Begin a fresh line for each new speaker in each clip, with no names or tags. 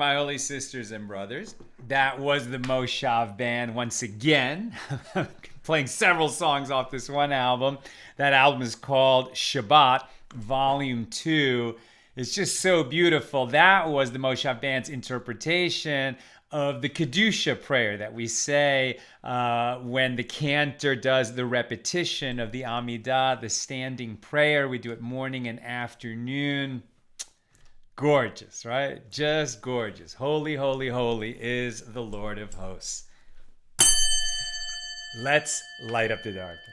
my holy sisters and brothers. That was the Moshav Band once again, playing several songs off this one album. That album is called Shabbat, Volume 2. It's just so beautiful. That was the Moshav Band's interpretation of the Kedusha prayer that we say when the cantor does the repetition of the Amidah, the standing prayer. We do it morning and afternoon. Gorgeous, right? Just gorgeous. Holy, holy, holy is the Lord of hosts. Let's light up the darkness.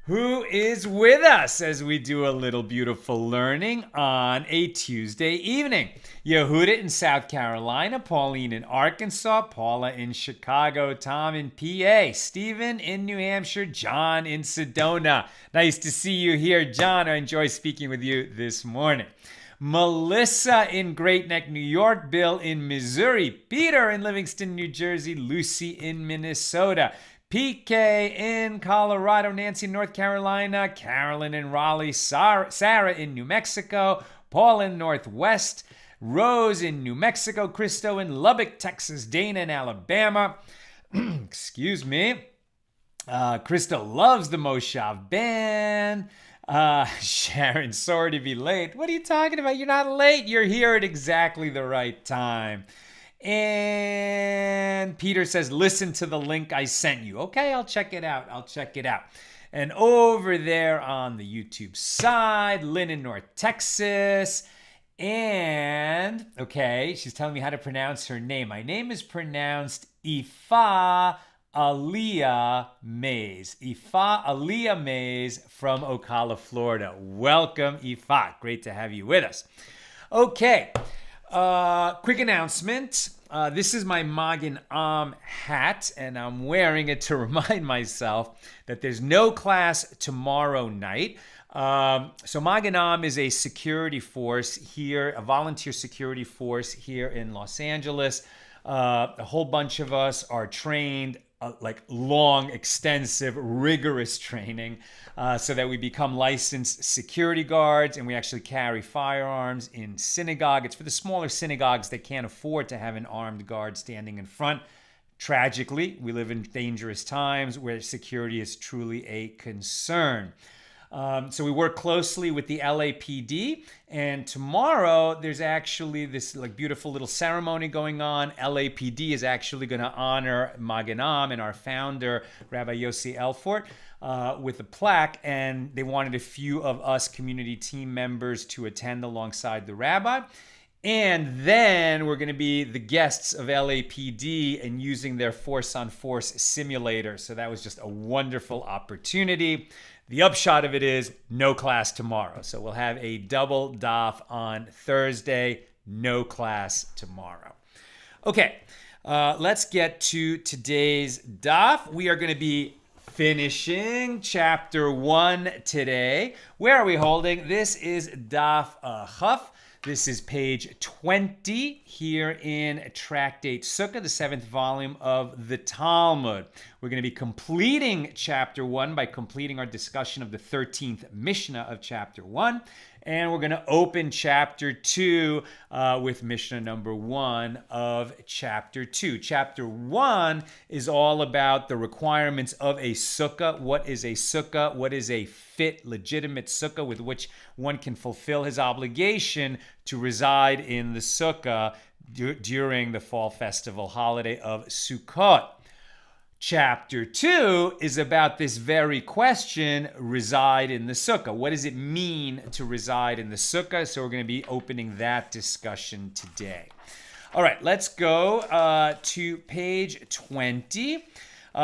Who is with us as we do a little beautiful learning on a Tuesday evening? Yehuda in South Carolina, Pauline in Arkansas, Paula in Chicago, Tom in PA, Stephen in New Hampshire, John in Sedona. Nice to see you here, John. I enjoy speaking with you this morning. Melissa in Great Neck, New York, Bill in Missouri, Peter in Livingston, New Jersey, Lucy in Minnesota, PK in Colorado, Nancy in North Carolina, Carolyn in Raleigh, Sarah in New Mexico, Paul in Northwest, Rose in New Mexico, Christo in Lubbock, Texas, Dana in Alabama. Excuse me. Christo loves the Moshav Band. Sharon, sorry to be late. What are you talking about? You're not late. You're here at exactly the right time. And Peter says, listen to the link I sent you. Okay, I'll check it out. And over there on the YouTube side, Lynn in North Texas. And, okay, she's telling me how to pronounce her name. My name is pronounced Ifa Aliyah Mays. Ifa Aliyah Mays from Ocala, Florida. Welcome, Ifa. Great to have you with us. Okay. Quick announcement. This is my Magen Am hat, and I'm wearing it to remind myself that there's no class tomorrow night. So Magen Am is a security force here, a volunteer security force here in Los Angeles. A whole bunch of us are trained like long, extensive, rigorous training so that we become licensed security guards, and we actually carry firearms in synagogue. It's for the smaller synagogues that can't afford to have an armed guard standing in front. Tragically, we live in dangerous times where security is truly a concern. So we work closely with the LAPD, and tomorrow there's actually this like beautiful little ceremony going on. LAPD is actually going to honor Magen Am and our founder, Rabbi Yossi Elfort, with a plaque, and they wanted a few of us community team members to attend alongside the rabbi. And then we're going to be the guests of LAPD and using their force-on-force simulator. So that was just a wonderful opportunity. The upshot of it is no class tomorrow. So we'll have a double daf on Thursday, no class tomorrow. Okay, let's get to today's daf. We are going to be finishing chapter 1 today. Where are we holding? This is daf chaf. This is page 20 here in Tractate Sukkah, the 7th volume of the Talmud. We're going to be completing chapter 1 by completing our discussion of the 13th Mishna of chapter 1. And we're going to open chapter 2 with Mishna number 1 of chapter 2. Chapter 1 is all about the requirements of a sukkah. What is a sukkah? What is a fit, legitimate sukkah with which one can fulfill his obligation to reside in the sukkah during the fall festival holiday of Sukkot? Chapter 2 is about this very question, reside in the sukkah. What does it mean to reside in the sukkah? So we're going to be opening that discussion today. All right, let's go to page 20.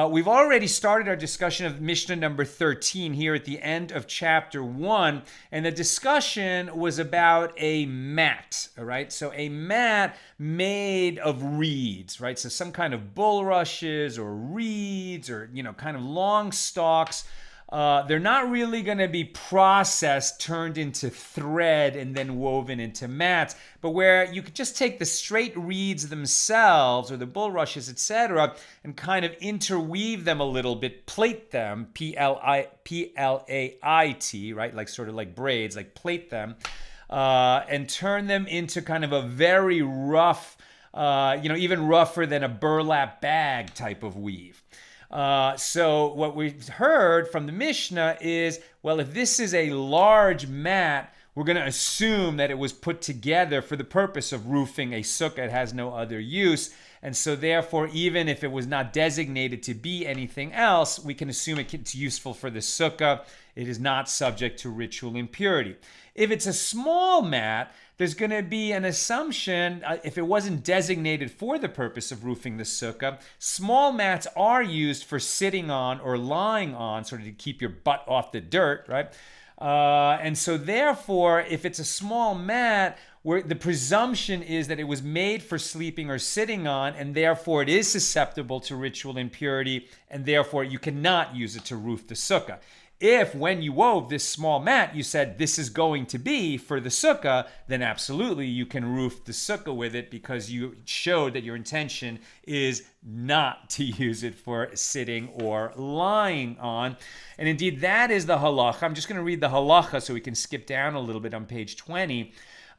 We've already started our discussion of Mishnah number 13 here at the end of chapter 1, and the discussion was about a mat, all right? So a mat made of reeds, right? So some kind of bulrushes or reeds or, kind of long stalks. They're not really going to be processed, turned into thread, and then woven into mats, but where you could just take the straight reeds themselves or the bulrushes, etc., and kind of interweave them a little bit, plait them, P-L-A-I-T, right? Like sort of like braids, like plait them. and turn them into kind of a very rough, even rougher than a burlap bag type of weave. So what we've heard from the Mishnah is, well, if this is a large mat, we're going to assume that it was put together for the purpose of roofing a sukkah. It has no other use. And so therefore, even if it was not designated to be anything else, we can assume it's useful for the sukkah. It is not subject to ritual impurity. If it's a small mat, there's going to be an assumption, if it wasn't designated for the purpose of roofing the sukkah, small mats are used for sitting on or lying on, sort of to keep your butt off the dirt, right? And so therefore, if it's a small mat, where the presumption is that it was made for sleeping or sitting on, and therefore it is susceptible to ritual impurity, and therefore you cannot use it to roof the sukkah. If, when you wove this small mat, you said this is going to be for the sukkah, then absolutely you can roof the sukkah with it, because you showed that your intention is not to use it for sitting or lying on. And indeed, that is the halacha. I'm just going to read the halacha so we can skip down a little bit on page 20.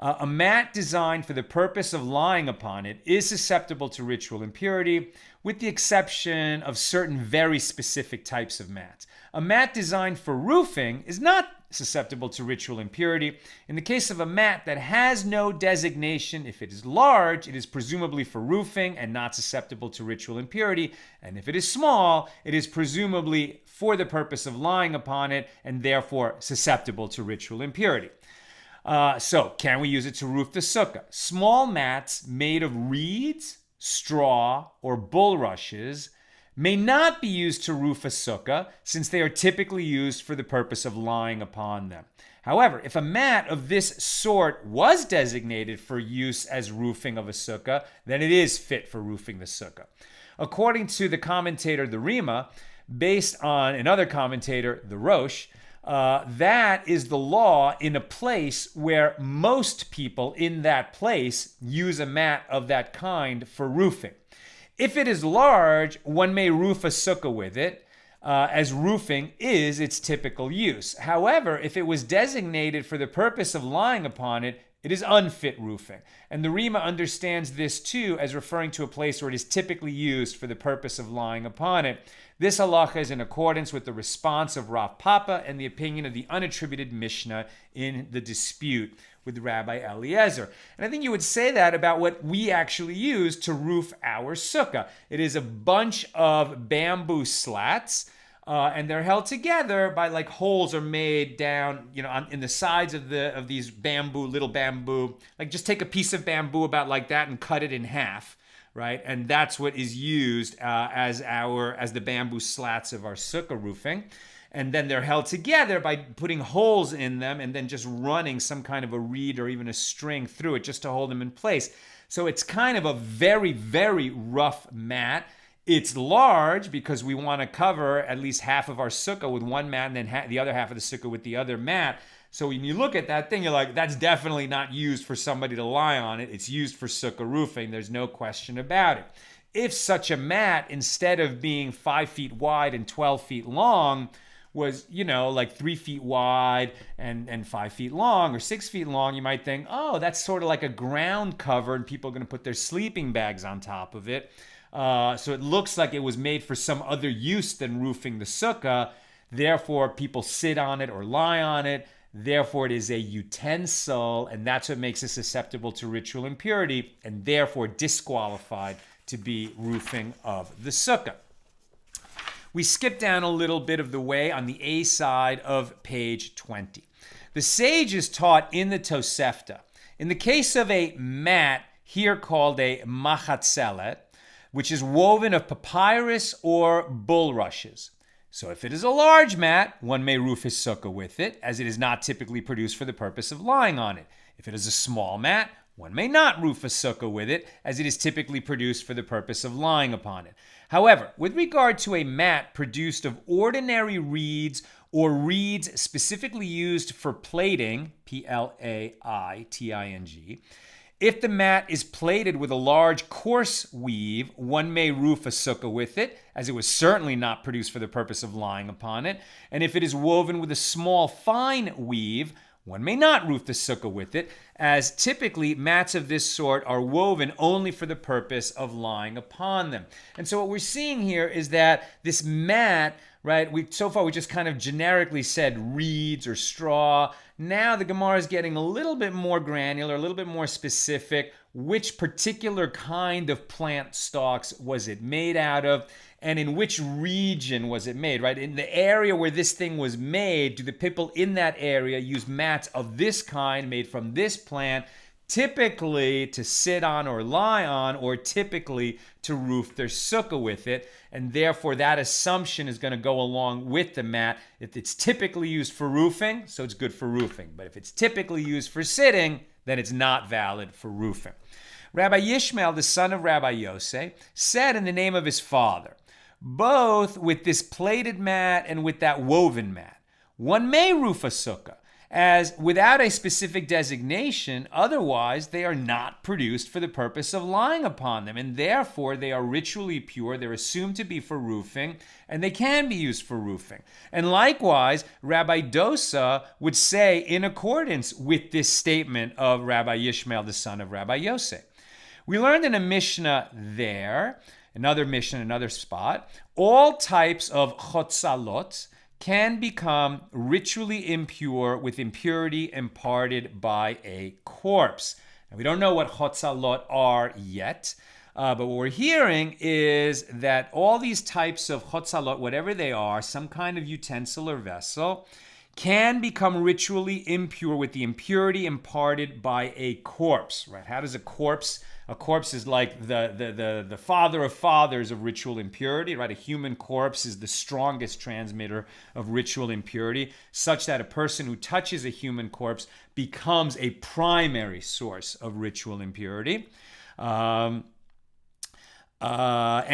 A mat designed for the purpose of lying upon it is susceptible to ritual impurity, with the exception of certain very specific types of mats. A mat designed for roofing is not susceptible to ritual impurity. In the case of a mat that has no designation, if it is large, it is presumably for roofing and not susceptible to ritual impurity. And if it is small, it is presumably for the purpose of lying upon it and therefore susceptible to ritual impurity. So, can we use it to roof the sukkah? Small mats made of reeds, straw, or bulrushes may not be used to roof a sukkah, since they are typically used for the purpose of lying upon them. However, if a mat of this sort was designated for use as roofing of a sukkah, then it is fit for roofing the sukkah. According to the commentator, the Rima, based on another commentator, the Rosh, that is the law in a place where most people in that place use a mat of that kind for roofing. If it is large, one may roof a sukkah with it, as roofing is its typical use. However, if it was designated for the purpose of lying upon it, it is unfit roofing. And the Rima understands this too as referring to a place where it is typically used for the purpose of lying upon it. This halacha is in accordance with the response of Rav Papa and the opinion of the unattributed Mishna in the dispute with Rabbi Eliezer. And I think you would say that about what we actually use to roof our sukkah. It is a bunch of bamboo slats, and they're held together by like holes are made down, in the sides of these little bamboo. Like just take a piece of bamboo about like that and cut it in half, right? And that's what is used as the bamboo slats of our sukkah roofing. And then they're held together by putting holes in them and then just running some kind of a reed or even a string through it just to hold them in place. So it's kind of a very, very rough mat. It's large because we want to cover at least half of our sukkah with one mat and then the other half of the sukkah with the other mat. So when you look at that thing, you're like, that's definitely not used for somebody to lie on it. It's used for sukkah roofing. There's no question about it. If such a mat, instead of being 5 feet wide and 12 feet long, was, like 3 feet wide and 5 feet long or 6 feet long, you might think, oh, that's sort of like a ground cover and people are going to put their sleeping bags on top of it. So it looks like it was made for some other use than roofing the sukkah. Therefore, people sit on it or lie on it. Therefore, it is a utensil, and that's what makes it susceptible to ritual impurity and therefore disqualified to be roofing of the sukkah. We skip down a little bit of the way on the A side of page 20. The sages taught in the Tosefta, in the case of a mat here called a machatzelet, which is woven of papyrus or bulrushes. So if it is a large mat, one may roof his sukkah with it, as it is not typically produced for the purpose of lying on it. If it is a small mat, one may not roof a sukkah with it, as it is typically produced for the purpose of lying upon it. However, with regard to a mat produced of ordinary reeds or reeds specifically used for plaiting, Plaiting, if the mat is plaited with a large coarse weave, one may roof a sukkah with it, as it was certainly not produced for the purpose of lying upon it. And if it is woven with a small fine weave, One may not roof the sukkah with it, as typically mats of this sort are woven only for the purpose of lying upon them. And so what we're seeing here is that this mat, right, so far we just kind of generically said reeds or straw. Now the Gemara is getting a little bit more granular, a little bit more specific. Which particular kind of plant stalks was it made out of? And in which region was it made, right? In the area where this thing was made, do the people in that area use mats of this kind made from this plant, typically to sit on or lie on, or typically to roof their sukkah with it? And therefore, that assumption is going to go along with the mat. If it's typically used for roofing, so it's good for roofing. But if it's typically used for sitting, then it's not valid for roofing. Rabbi Yishmael, the son of Rabbi Yosef, said in the name of his father, both with this plaited mat and with that woven mat, one may roof a sukkah, as without a specific designation, otherwise they are not produced for the purpose of lying upon them, and therefore they are ritually pure, they're assumed to be for roofing, and they can be used for roofing. And likewise, Rabbi Dosa would say in accordance with this statement of Rabbi Yishmael, the son of Rabbi Yosef. We learned in a Mishna there, another Mishna, another spot, all types of chotzalot can become ritually impure with impurity imparted by a corpse. Now, we don't know what chotzalot are yet, but what we're hearing is that all these types of chotzalot, whatever they are, some kind of utensil or vessel, can become ritually impure with the impurity imparted by a corpse, right? How does a corpse is like the father of fathers of ritual impurity, right? A human corpse is the strongest transmitter of ritual impurity, such that a person who touches a human corpse becomes a primary source of ritual impurity. And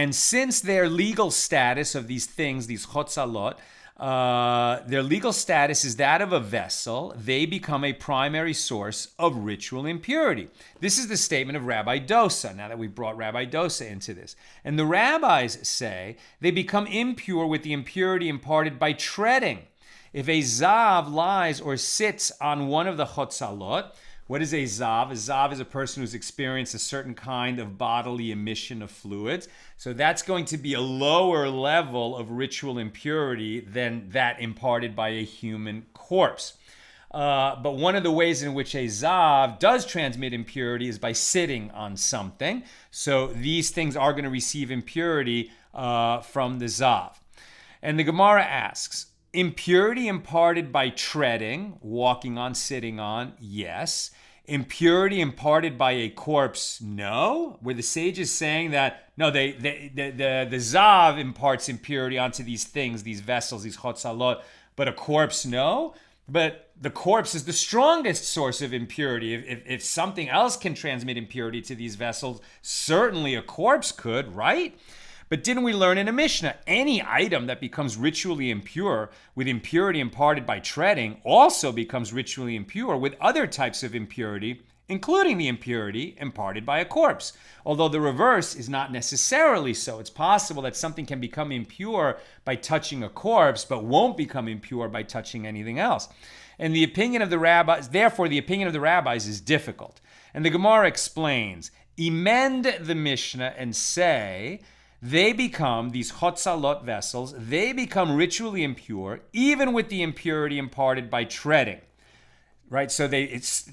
since their legal status of these things, these chotzalot, their legal status is that of a vessel, they become a primary source of ritual impurity. This is the statement of Rabbi Dosa, now that we've brought Rabbi Dosa into this. And the rabbis say they become impure with the impurity imparted by treading. If a zav lies or sits on one of the chotzalot, what is a zav? A zav is a person who's experienced a certain kind of bodily emission of fluids. So that's going to be a lower level of ritual impurity than that imparted by a human corpse. But one of the ways in which a zav does transmit impurity is by sitting on something. So these things are going to receive impurity from the zav. And the Gemara asks, impurity imparted by treading, walking on, sitting on, yes. Impurity imparted by a corpse, no. Where the sage is saying that, no, the zav imparts impurity onto these things, these vessels, these chotzalot, but a corpse, no. But the corpse is the strongest source of impurity. If something else can transmit impurity to these vessels, certainly a corpse could, right? But didn't we learn in a Mishnah, any item that becomes ritually impure with impurity imparted by treading also becomes ritually impure with other types of impurity, including the impurity imparted by a corpse. Although the reverse is not necessarily so. It's possible that something can become impure by touching a corpse, but won't become impure by touching anything else. And the opinion of the rabbis, therefore, the opinion of the rabbis is difficult. And the Gemara explains, emend the Mishnah and say, they become, these chotzalot vessels, they become ritually impure, even with the impurity imparted by treading. Right? So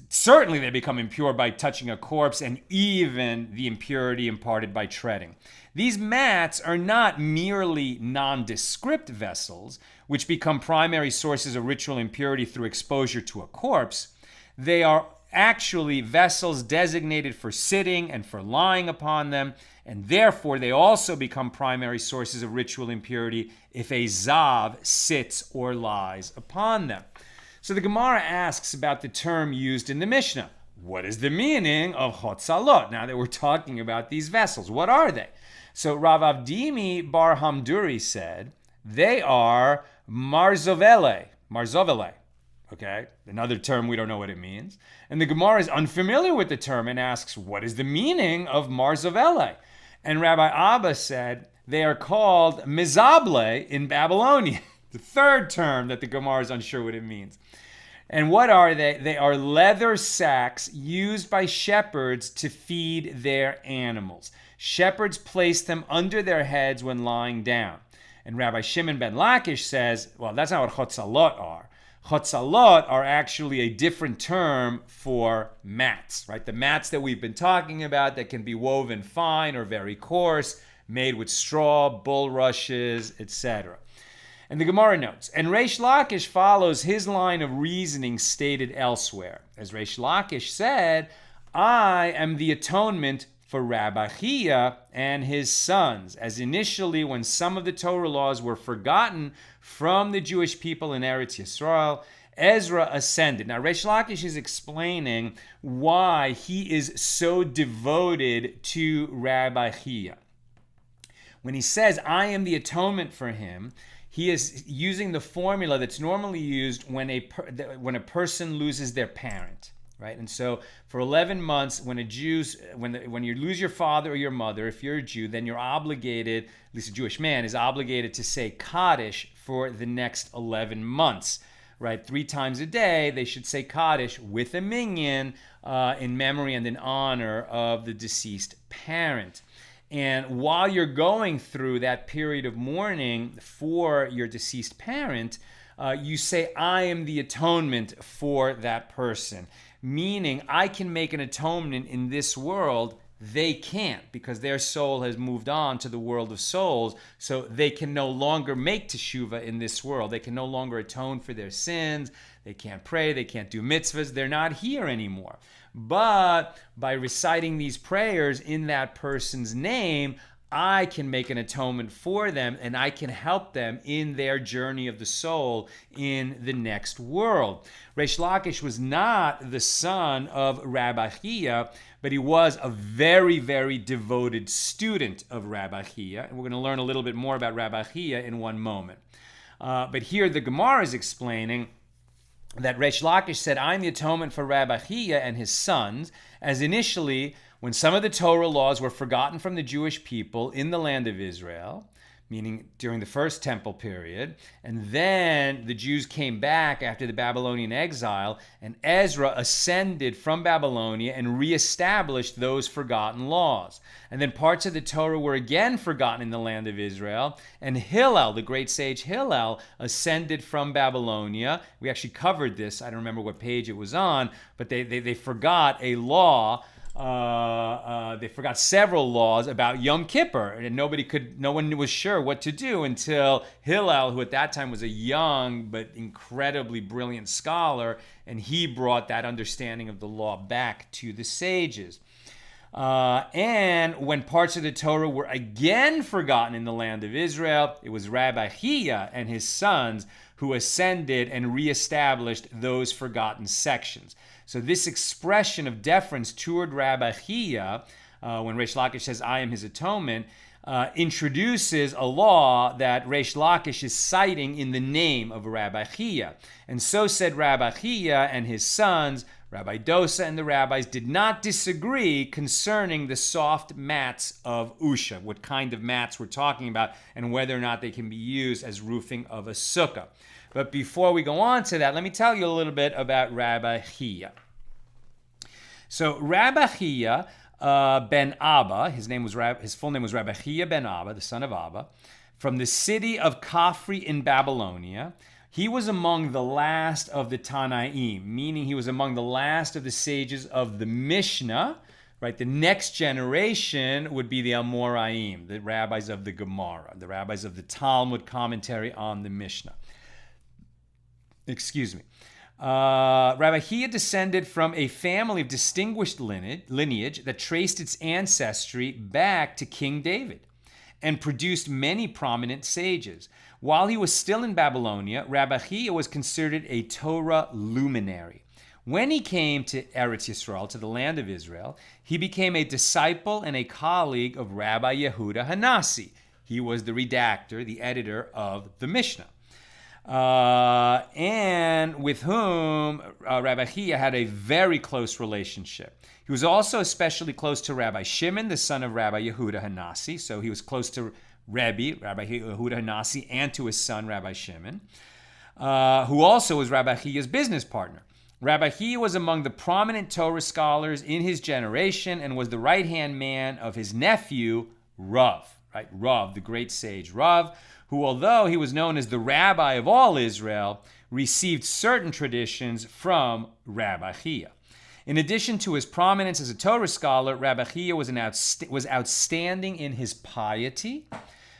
certainly they become impure by touching a corpse, and even the impurity imparted by treading. These mats are not merely nondescript vessels, which become primary sources of ritual impurity through exposure to a corpse. They are actually vessels designated for sitting and for lying upon them, and therefore they also become primary sources of ritual impurity if a zav sits or lies upon them. So the Gemara asks about the term used in the Mishnah. What is the meaning of chotzalot? Now that we're talking about these vessels, what are they? So Rav Avdimi bar Hamduri said, they are marzovele. Okay, another term we don't know what it means. And the Gemara is unfamiliar with the term and asks, what is the meaning of marzovele? And Rabbi Abba said, they are called mizable in Babylonian. The third term that the Gemara is unsure what it means. And what are they? They are leather sacks used by shepherds to feed their animals. Shepherds place them under their heads when lying down. And Rabbi Shimon ben Lakish says, well, that's not what chotzalot are. Chotzalot are actually a different term for mats, right? The mats that we've been talking about that can be woven fine or very coarse, made with straw, bulrushes, etc. And the Gemara notes, and Reish Lakish follows his line of reasoning stated elsewhere. As Reish Lakish said, I am the atonement for Rabbi Hiyya and his sons, as initially when some of the Torah laws were forgotten from the Jewish people in Eretz Yisrael, Ezra ascended. Now, Reish Lakish is explaining why he is so devoted to Rabbi Hiyya. When he says, I am the atonement for him, he is using the formula that's normally used when a person loses their parent, right? And so for 11 months, when you lose your father or your mother, if you're a Jew, then you're obligated, at least a Jewish man is obligated to say Kaddish for the next 11 months, right? 3 times a day, they should say Kaddish with a minyan in memory and in honor of the deceased parent. And while you're going through that period of mourning for your deceased parent, you say, I am the atonement for that person. Meaning, I can make an atonement in this world. They can't, because their soul has moved on to the world of souls. So they can no longer make teshuvah in this world. They can no longer atone for their sins. They can't pray. They can't do mitzvahs. They're not here anymore. But by reciting these prayers in that person's name, I can make an atonement for them, and I can help them in their journey of the soul in the next world. Reish Lakish was not the son of Rabbi Hiyya, but he was a very, very devoted student of Rabbi Hiyya. And we're going to learn a little bit more about Rabbi Hiyya in one moment. But here the Gemara is explaining that Reish Lakish said, I'm the atonement for Rabbi Hiyya and his sons, as initially, when some of the Torah laws were forgotten from the Jewish people in the land of Israel, meaning during the first temple period, and then the Jews came back after the Babylonian exile, and Ezra ascended from Babylonia and reestablished those forgotten laws. And then parts of the Torah were again forgotten in the land of Israel, and Hillel, the great sage Hillel, ascended from Babylonia. We actually covered this, I don't remember what page it was on, but they forgot a law. They forgot several laws about Yom Kippur, and no one was sure what to do until Hillel, who at that time was a young but incredibly brilliant scholar, and he brought that understanding of the law back to the sages. And when parts of the Torah were again forgotten in the land of Israel, it was Rabbi Hiyya and his sons who ascended and reestablished those forgotten sections. So this expression of deference toward Rabbi Hiyya, when Reish Lakish says, I am his atonement, introduces a law that Reish Lakish is citing in the name of Rabbi Hiyya. And so said Rabbi Hiyya and his sons, Rabbi Dosa and the rabbis did not disagree concerning the soft mats of Usha, what kind of mats we're talking about, and whether or not they can be used as roofing of a sukkah. But before we go on to that, let me tell you a little bit about Rabbi Hiyya. So Rabbi Hiyya ben Abba, his full name was Rabbi Hiyya ben Abba, the son of Abba, from the city of Kafri in Babylonia. He was among the last of the Tanaim, meaning he was among the last of the sages of the Mishna. Right, the next generation would be the Amoraim, the rabbis of the Gemara, the rabbis of the Talmud commentary on the Mishnah. Excuse me. Rabbi Hiyya descended from a family of distinguished lineage that traced its ancestry back to King David and produced many prominent sages. While he was still in Babylonia, Rabbi Hiyya was considered a Torah luminary. When he came to Eretz Yisrael, to the land of Israel, he became a disciple and a colleague of Rabbi Yehuda Hanassi. He was the redactor, the editor of the Mishnah. And with whom Rabbi Hiyya had a very close relationship. He was also especially close to Rabbi Shimon, the son of Rabbi Yehuda Hanassi. So he was close to Rebbi, Rabbi Yehuda Hanassi, and to his son, Rabbi Shimon. who also was Rabbi Hiyya's business partner. Rabbi Hiyya was among the prominent Torah scholars in his generation and was the right-hand man of his nephew, Rav, right? Rav, the great sage Rav, who, although he was known as the rabbi of all Israel, received certain traditions from Rabbi Hiyya. In addition to his prominence as a Torah scholar, Rabbi Hiyya was outstanding in his piety,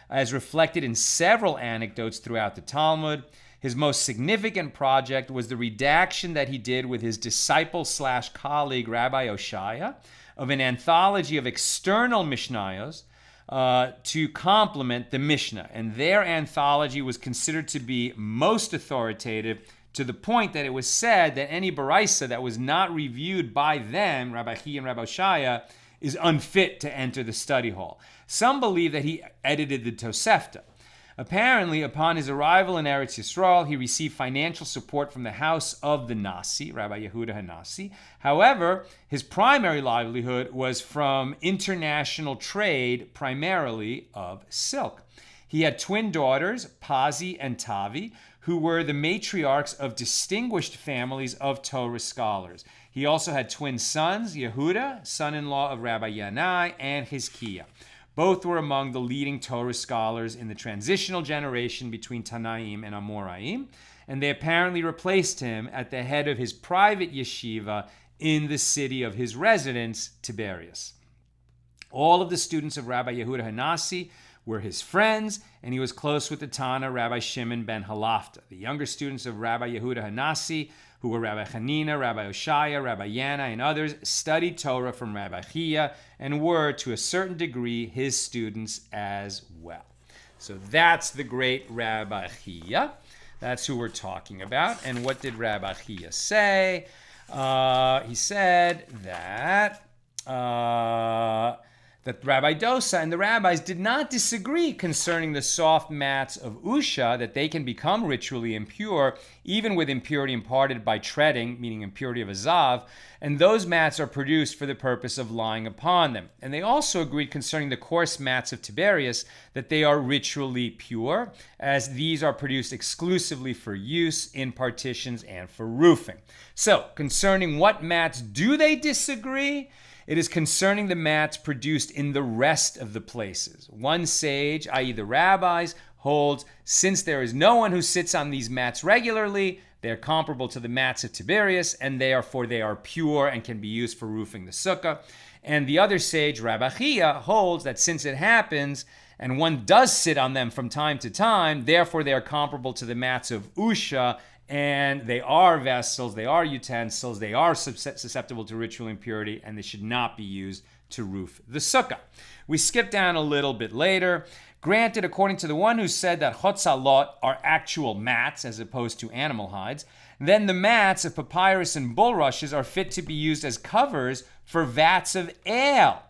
as reflected in several anecdotes throughout the Talmud. His most significant project was the redaction that he did with his disciple/colleague Rabbi Oshaya of an anthology of external Mishnayos to complement the Mishna. And their anthology was considered to be most authoritative, to the point that it was said that any Baraisa that was not reviewed by them, Rabbi Hiyya and Rabbi Oshaya, is unfit to enter the study hall. Some believe that he edited the Tosefta. Apparently, upon his arrival in Eretz Yisrael, he received financial support from the house of the Nasi, Rabbi Yehuda HaNasi. However, his primary livelihood was from international trade, primarily of silk. He had twin daughters, Pazi and Tavi, who were the matriarchs of distinguished families of Torah scholars. He also had twin sons, Yehuda, son-in-law of Rabbi Yanai, and Hizkiah. Both were among the leading Torah scholars in the transitional generation between Tanaim and Amoraim, and they apparently replaced him at the head of his private yeshiva in the city of his residence, Tiberias. All of the students of Rabbi Yehuda HaNasi were his friends, and he was close with the Tana, Rabbi Shimon ben Halafta. The younger students of Rabbi Yehuda HaNasi, who were Rabbi Hanina, Rabbi Oshaya, Rabbi Yana, and others, studied Torah from Rabbi Hiyya and were, to a certain degree, his students as well. So that's the great Rabbi Hiyya. That's who we're talking about. And what did Rabbi Hiyya say? He said that Rabbi Dosa and the rabbis did not disagree concerning the soft mats of Usha, that they can become ritually impure, even with impurity imparted by treading, meaning impurity of Azav, and those mats are produced for the purpose of lying upon them. And they also agreed concerning the coarse mats of Tiberias, that they are ritually pure, as these are produced exclusively for use in partitions and for roofing. So, concerning what mats do they disagree? It is concerning the mats produced in the rest of the places. One sage, i.e. the rabbis, holds, since there is no one who sits on these mats regularly, they are comparable to the mats of Tiberias, and therefore they are pure and can be used for roofing the sukkah. And the other sage, Rabbi Hiyya, holds that since it happens, and one does sit on them from time to time, therefore they are comparable to the mats of Usha, and they are vessels, they are utensils, they are susceptible to ritual impurity, and they should not be used to roof the sukkah. We skip down a little bit later. Granted, according to the one who said that chotzalot are actual mats as opposed to animal hides, then the mats of papyrus and bulrushes are fit to be used as covers for vats of ale.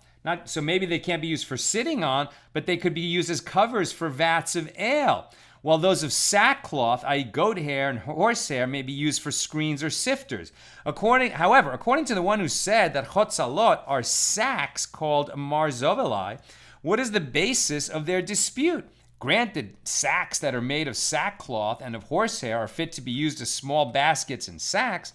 So maybe they can't be used for sitting on, but they could be used as covers for vats of ale, while those of sackcloth, i.e. goat hair and horsehair, may be used for screens or sifters. However, according to the one who said that chotzalot are sacks called marzovelai, what is the basis of their dispute? Granted, sacks that are made of sackcloth and of horsehair are fit to be used as small baskets and sacks,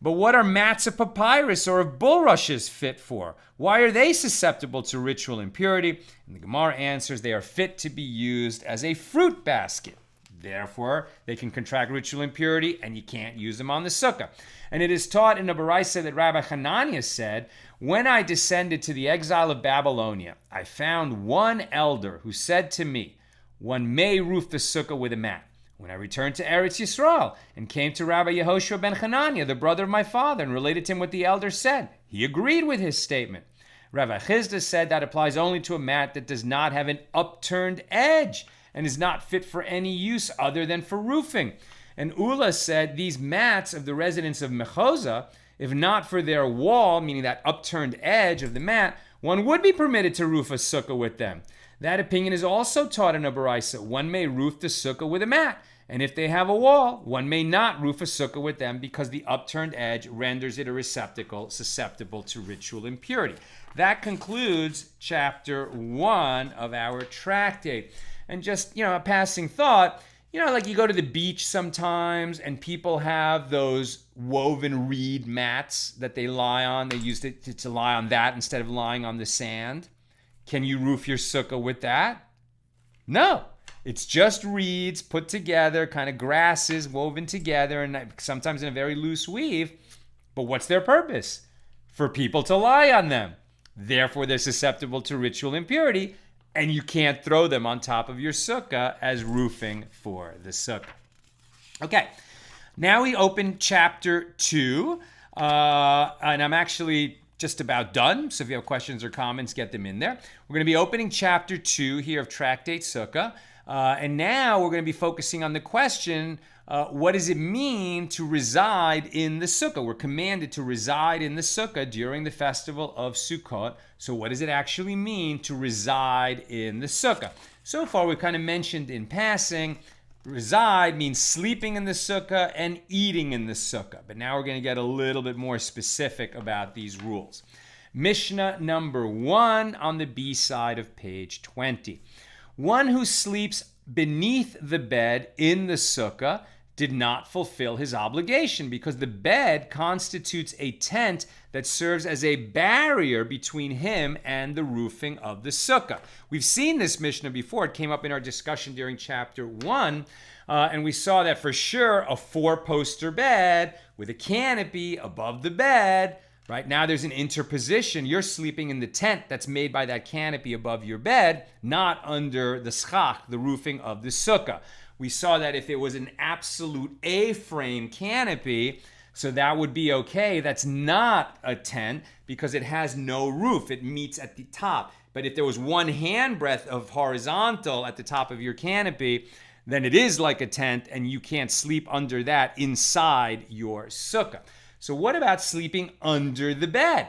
but what are mats of papyrus or of bulrushes fit for? Why are they susceptible to ritual impurity? And the Gemara answers they are fit to be used as a fruit basket. Therefore, they can contract ritual impurity, and you can't use them on the sukkah. And it is taught in a baraisa that Rabbi Hananiah said, when I descended to the exile of Babylonia, I found one elder who said to me, one may roof the sukkah with a mat. When I returned to Eretz Yisrael and came to Rabbi Yehoshua ben Hananiah, the brother of my father, and related to him what the elder said, he agreed with his statement. Rabbi Chisda said that applies only to a mat that does not have an upturned edge and is not fit for any use other than for roofing. And Ula said these mats of the residents of Mechoza, if not for their wall, meaning that upturned edge of the mat, one would be permitted to roof a sukkah with them. That opinion is also taught in a baraisa. One may roof the sukkah with a mat, and if they have a wall, one may not roof a sukkah with them because the upturned edge renders it a receptacle susceptible to ritual impurity. That concludes chapter 1 of our tractate. And just, a passing thought, You know, like you go to the beach sometimes and people have those woven reed mats that they lie on. They used it to lie on that instead of lying on the sand. Can you roof your sukkah with that? No. It's just reeds put together, kind of grasses woven together, and sometimes in a very loose weave. But what's their purpose? For people to lie on them. Therefore, they're susceptible to ritual impurity, and you can't throw them on top of your sukkah as roofing for the sukkah. Okay, now we open chapter 2, and I'm actually just about done, so if you have questions or comments, get them in there. We're going to be opening chapter 2 here of Tractate Sukkah, and now we're going to be focusing on the question, what does it mean to reside in the sukkah? We're commanded to reside in the sukkah during the festival of Sukkot. So what does it actually mean to reside in the sukkah? So far, we've kind of mentioned in passing, reside means sleeping in the sukkah and eating in the sukkah. But now we're going to get a little bit more specific about these rules. Mishnah number 1 on the B side of page 20. One who sleeps beneath the bed in the sukkah did not fulfill his obligation because the bed constitutes a tent that serves as a barrier between him and the roofing of the sukkah. We've seen this Mishnah before. It came up in our discussion during chapter 1, and we saw that for sure a 4-poster bed with a canopy above the bed. Right now there's an interposition. You're sleeping in the tent that's made by that canopy above your bed, not under the schach, the roofing of the sukkah. We saw that if it was an absolute A-frame canopy, so that would be okay. That's not a tent because it has no roof. It meets at the top. But if there was one handbreadth of horizontal at the top of your canopy, then it is like a tent and you can't sleep under that inside your sukkah. So what about sleeping under the bed?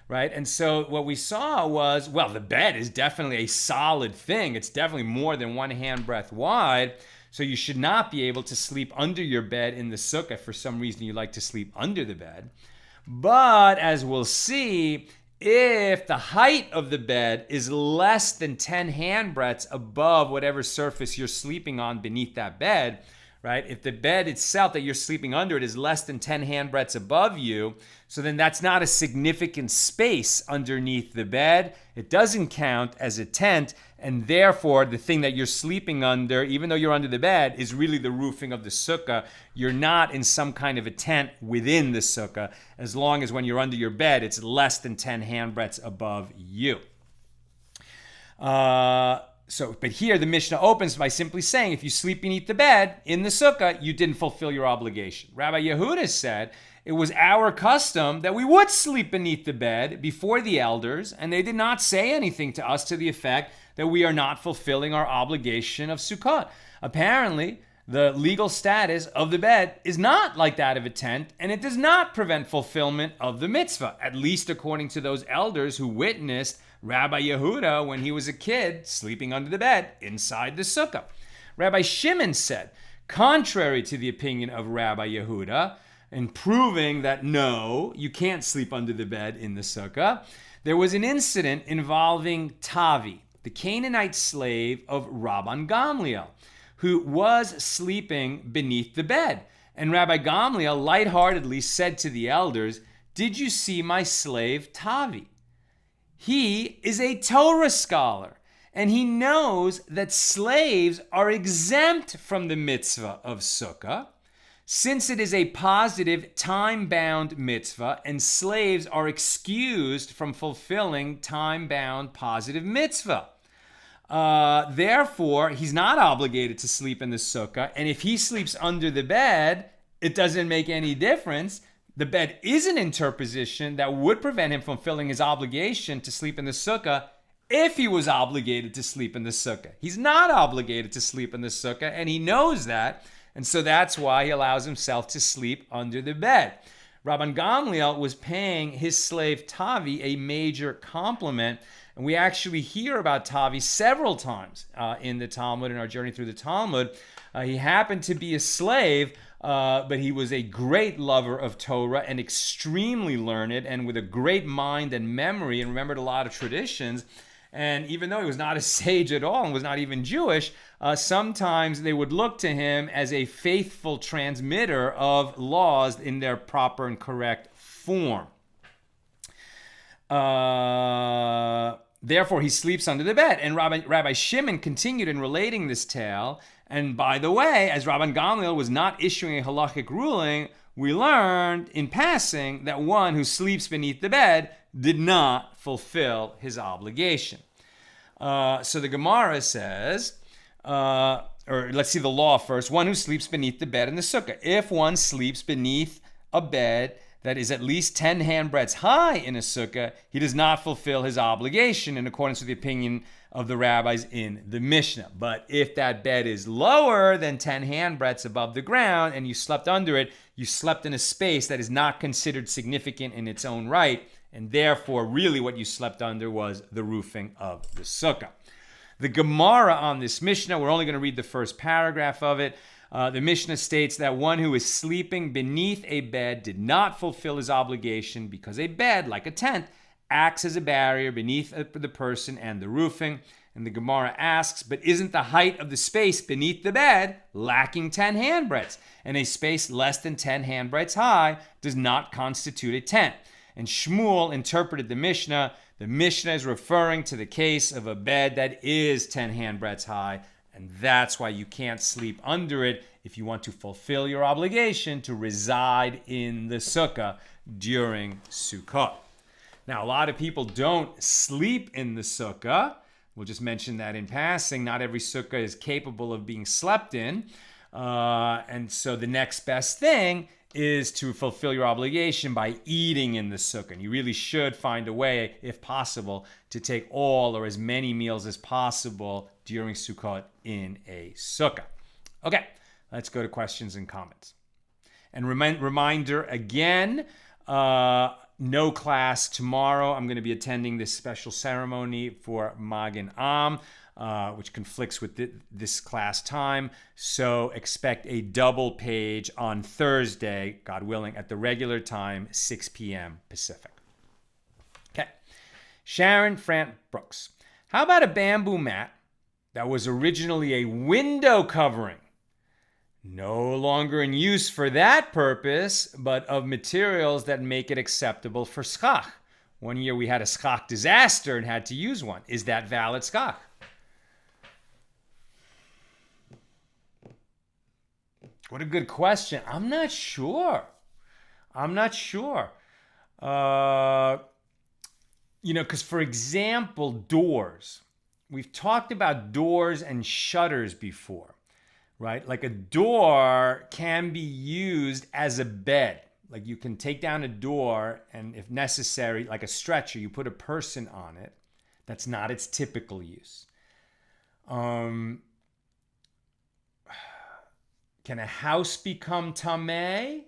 Right? And so what we saw was, well, the bed is definitely a solid thing. It's definitely more than one handbreadth wide. So you should not be able to sleep under your bed in the sukkah. If for some reason you like to sleep under the bed. But as we'll see, if the height of the bed is less than 10 handbreadths above whatever surface you're sleeping on beneath that bed, right? If the bed itself that you're sleeping under it is less than 10 handbreadths above you, so then that's not a significant space underneath the bed. It doesn't count as a tent, and therefore the thing that you're sleeping under, even though you're under the bed, is really the roofing of the sukkah. You're not in some kind of a tent within the sukkah, as long as when you're under your bed, it's less than 10 handbreadths above you. But here the Mishnah opens by simply saying, if you sleep beneath the bed in the sukkah, you didn't fulfill your obligation. Rabbi Yehuda said it was our custom that we would sleep beneath the bed before the elders, and they did not say anything to us to the effect that we are not fulfilling our obligation of Sukkot. Apparently, the legal status of the bed is not like that of a tent, and it does not prevent fulfillment of the mitzvah, at least according to those elders who witnessed Rabbi Yehuda when he was a kid sleeping under the bed inside the sukkah. Rabbi Shimon said, contrary to the opinion of Rabbi Yehuda, in proving that no, you can't sleep under the bed in the sukkah, there was an incident involving Tavi, the Canaanite slave of Rabban Gamliel, who was sleeping beneath the bed. And Rabbi Gamliel lightheartedly said to the elders, "Did you see my slave Tavi? He is a Torah scholar, and he knows that slaves are exempt from the mitzvah of Sukkah, since it is a positive, time-bound mitzvah, and slaves are excused from fulfilling time-bound, positive mitzvah. Therefore, he's not obligated to sleep in the sukkah, and if he sleeps under the bed, it doesn't make any difference. The bed is an interposition that would prevent him from fulfilling his obligation to sleep in the sukkah if he was obligated to sleep in the sukkah. He's not obligated to sleep in the sukkah, and he knows that, and so that's why he allows himself to sleep under the bed." Rabban Gamliel was paying his slave Tavi a major compliment, and we actually hear about Tavi several times in the Talmud, in our journey through the Talmud. He happened to be a slave, but he was a great lover of Torah and extremely learned and with a great mind and memory and remembered a lot of traditions. And even though he was not a sage at all and was not even Jewish, sometimes they would look to him as a faithful transmitter of laws in their proper and correct form. Therefore, he sleeps under the bed. And Rabbi Shimon continued in relating this tale. And by the way, as Rabban Gamliel was not issuing a halachic ruling, we learned in passing that one who sleeps beneath the bed did not fulfill his obligation. So the Gemara says, or let's see the law first. One who sleeps beneath the bed in the sukkah. If one sleeps beneath a bed that is at least 10 handbreadths high in a sukkah, he does not fulfill his obligation in accordance with the opinion of the rabbis in the Mishnah. But if that bed is lower than 10 handbreadths above the ground and you slept under it, you slept in a space that is not considered significant in its own right, and therefore really what you slept under was the roofing of the sukkah. The Gemara on this Mishnah, we're only going to read the first paragraph of it. The Mishnah states that one who is sleeping beneath a bed did not fulfill his obligation because a bed, like a tent, acts as a barrier beneath the person and the roofing. And the Gemara asks, but isn't the height of the space beneath the bed lacking 10 handbreadths? And a space less than 10 handbreadths high does not constitute a tent. And Shmuel interpreted the Mishnah. The Mishnah is referring to the case of a bed that is 10 handbreadths high, and that's why you can't sleep under it if you want to fulfill your obligation to reside in the sukkah during Sukkah. Now, a lot of people don't sleep in the sukkah. We'll just mention that in passing. Not every sukkah is capable of being slept in. And so the next best thing is to fulfill your obligation by eating in the sukkah. And you really should find a way, if possible, to take all or as many meals as possible during Sukkot in a sukkah. Okay, let's go to questions and comments. And reminder again, no class tomorrow. I'm going to be attending this special ceremony for Magen Am, which conflicts with this class time. So expect a double page on Thursday, God willing, at the regular time, 6 p.m. Pacific. Okay. Sharon Frant Brooks. How about a bamboo mat that was originally a window covering? No longer in use for that purpose, but of materials that make it acceptable for schach. One year we had a schach disaster and had to use one. Is that valid schach? What a good question. I'm not sure. Because for example, doors. We've talked about doors and shutters before, right? Like a door can be used as a bed. Like you can take down a door and if necessary, like a stretcher, you put a person on it. That's not its typical use. Can a house become tameh?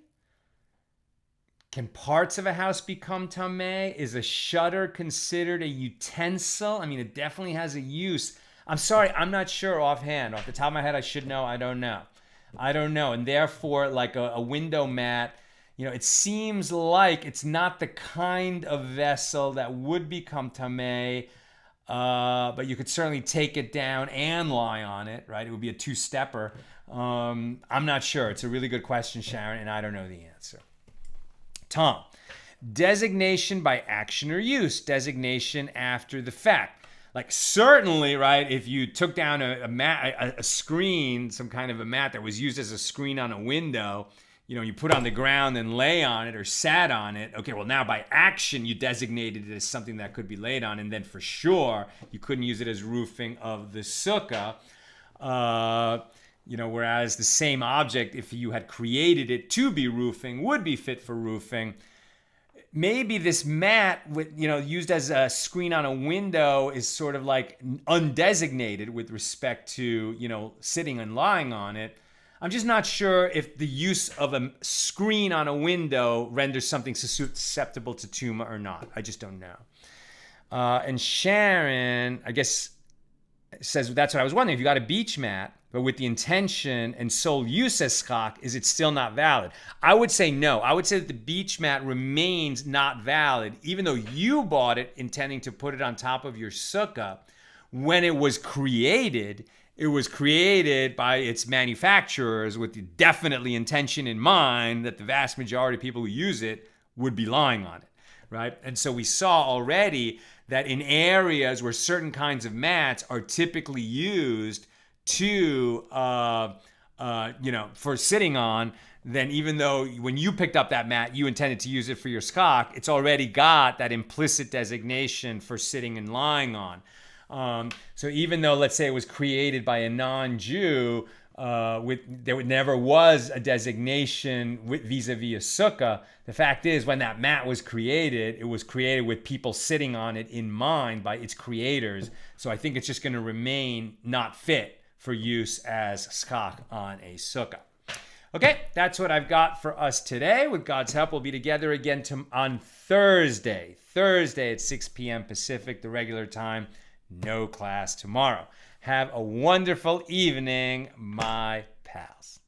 Can parts of a house become tameh? Is a shutter considered a utensil? I mean, it definitely has a use. I'm sorry, I'm not sure offhand. Off the top of my head, I should know. I don't know. And therefore, like a window mat, it seems like it's not the kind of vessel that would become tameh, but you could certainly take it down and lie on it, right? It would be a two-stepper. I'm not sure. It's a really good question, Sharon, and I don't know the answer. Tom, designation by action or use, designation after the fact. Like certainly, right, if you took down a screen, some kind of a mat that was used as a screen on a window, you put on the ground and lay on it or sat on it. Okay, well now by action, you designated it as something that could be laid on, and then for sure, you couldn't use it as roofing of the sukkah. Whereas the same object, if you had created it to be roofing, would be fit for roofing. Maybe this mat, used as a screen on a window, is sort of like undesignated with respect to, sitting and lying on it. I'm just not sure if the use of a screen on a window renders something susceptible to tuma or not. I just don't know. And Sharon, I guess says, that's what I was wondering. If you got a beach mat, but with the intention and sole use as schach, is it still not valid? I would say no. I would say that the beach mat remains not valid, even though you bought it intending to put it on top of your sukkah. When it was created by its manufacturers with the definitely intention in mind that the vast majority of people who use it would be lying on it, right? And so we saw already that in areas where certain kinds of mats are typically used to, for sitting on, then even though when you picked up that mat, you intended to use it for your schach, it's already got that implicit designation for sitting and lying on. So even though, let's say, it was created by a non-Jew, there never was a designation vis-a-vis a sukkah. The fact is, when that mat was created, it was created with people sitting on it in mind by its creators. So I think it's just going to remain not fit for use as schach on a sukkah. Okay, that's what I've got for us today. With God's help, we'll be together again on Thursday at 6 p.m. Pacific, the regular time. No class tomorrow. Have a wonderful evening, my pals.